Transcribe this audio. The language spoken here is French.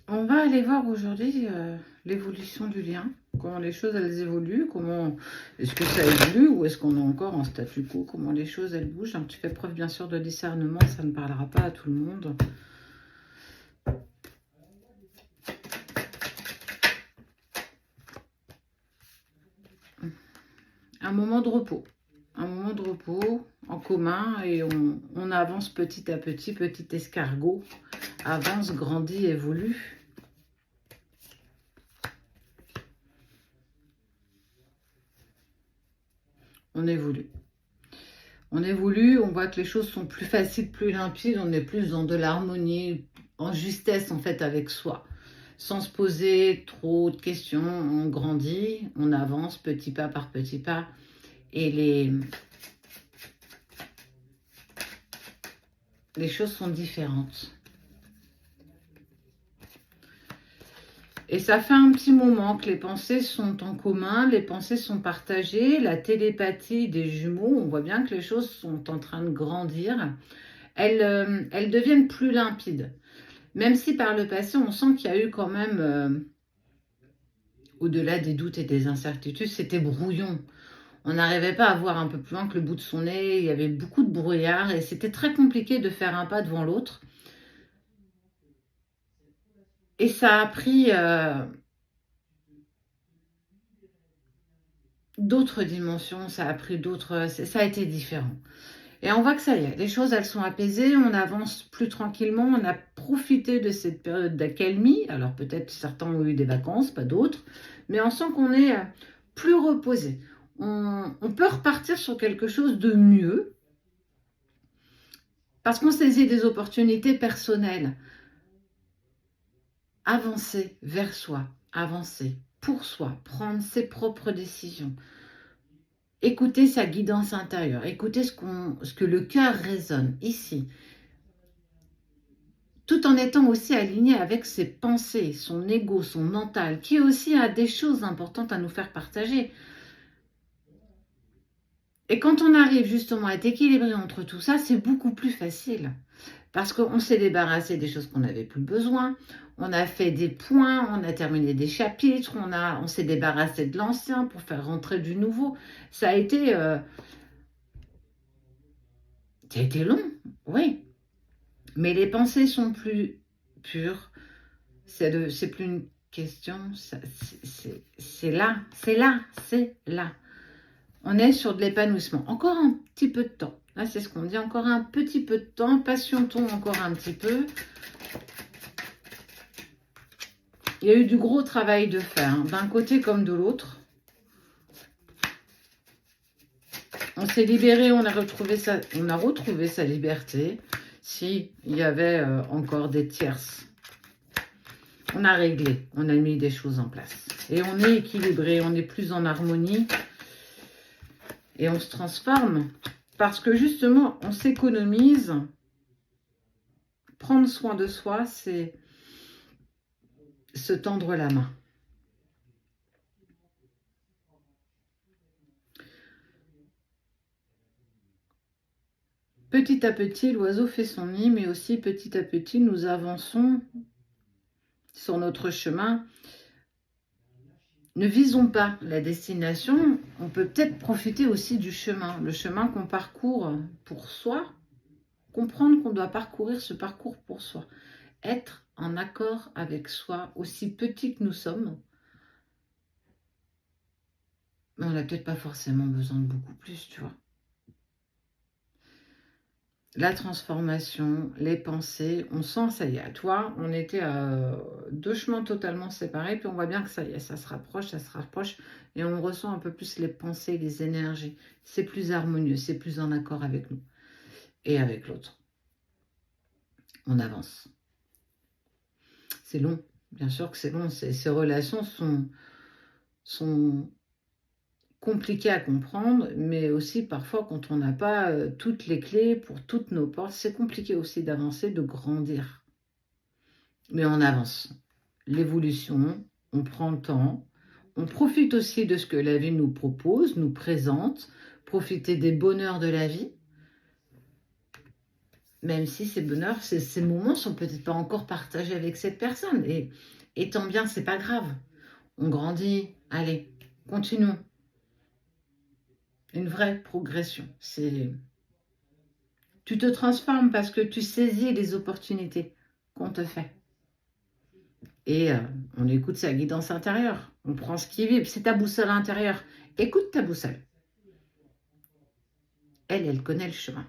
On va aller voir aujourd'hui l'évolution du lien, comment les choses elles évoluent, comment est-ce que ça évolue ou est-ce qu'on est encore en statu quo, comment les choses elles bougent. Donc, tu fais preuve bien sûr de discernement, ça ne parlera pas à tout le monde. Un moment de repos, en commun et on avance petit à petit escargot, avance, grandit, évolue. On évolue. On évolue, on voit que les choses sont plus faciles, plus limpides, on est plus dans de l'harmonie, en justesse en fait avec soi. Sans se poser trop de questions, on grandit, on avance petit pas par petit pas et les choses sont différentes. Et ça fait un petit moment que les pensées sont en commun, les pensées sont partagées, la télépathie des jumeaux, on voit bien que les choses sont en train de grandir. Elles deviennent plus limpides. Même si par le passé, on sent qu'il y a eu quand même, au-delà des doutes et des incertitudes, c'était brouillon. On n'arrivait pas à voir un peu plus loin que le bout de son nez, il y avait beaucoup de brouillard et c'était très compliqué de faire un pas devant l'autre. Et ça a pris d'autres dimensions, ça a pris d'autres... Ça a été différent. Et on voit que ça y est, les choses elles sont apaisées, on avance plus tranquillement, on a profité de cette période d'accalmie. Alors peut-être certains ont eu des vacances, pas d'autres, mais on sent qu'on est plus reposé. On peut repartir sur quelque chose de mieux parce qu'on saisit des opportunités personnelles. Avancer vers soi, avancer pour soi, prendre ses propres décisions. Écouter sa guidance intérieure, écouter ce que le cœur résonne ici, tout en étant aussi aligné avec ses pensées, son ego, son mental, qui aussi a des choses importantes à nous faire partager. Et quand on arrive justement à être équilibré entre tout ça, c'est beaucoup plus facile. Parce qu'on s'est débarrassé des choses qu'on n'avait plus besoin, on a fait des points, on a terminé des chapitres, on s'est débarrassé de l'ancien pour faire rentrer du nouveau. Ça a été long, oui. Mais les pensées sont plus pures. C'est plus une question, c'est là, c'est là, c'est là. On est sur de l'épanouissement. Encore un petit peu de temps. Là, c'est ce qu'on dit, encore un petit peu de temps. Patientons encore un petit peu. Il y a eu du gros travail de faire, hein, d'un côté comme de l'autre. On s'est libéré, on a retrouvé sa liberté. Si il y avait encore des tierces. On a réglé, on a mis des choses en place. Et on est équilibré, on est plus en harmonie. Et on se transforme parce que justement, on s'économise. Prendre soin de soi, c'est se tendre la main. Petit à petit, l'oiseau fait son nid, mais aussi petit à petit, nous avançons sur notre chemin. Ne visons pas la destination, on peut peut-être profiter aussi du chemin, le chemin qu'on parcourt pour soi, comprendre qu'on doit parcourir ce parcours pour soi, être en accord avec soi, aussi petit que nous sommes, mais on n'a peut-être pas forcément besoin de beaucoup plus, tu vois. La transformation, les pensées, on sent, ça y est, toi, on était à deux chemins totalement séparés, puis on voit bien que ça y est, ça se rapproche, et on ressent un peu plus les pensées, les énergies. C'est plus harmonieux, c'est plus en accord avec nous et avec l'autre. On avance. C'est long, bien sûr que c'est long, ces relations sont compliqué à comprendre, mais aussi parfois quand on n'a pas toutes les clés pour toutes nos portes, c'est compliqué aussi d'avancer, de grandir. Mais on avance. L'évolution, on prend le temps, on profite aussi de ce que la vie nous propose, nous présente, profiter des bonheurs de la vie. même si ces bonheurs, ces moments sont peut-être pas encore partagés avec cette personne. Et tant bien, c'est pas grave. On grandit, allez, continuons. Une vraie progression. Tu te transformes parce que tu saisis les opportunités qu'on te fait. Et on écoute sa guidance intérieure. On prend ce qui vibre. C'est ta boussole intérieure. Écoute ta boussole. Elle connaît le chemin.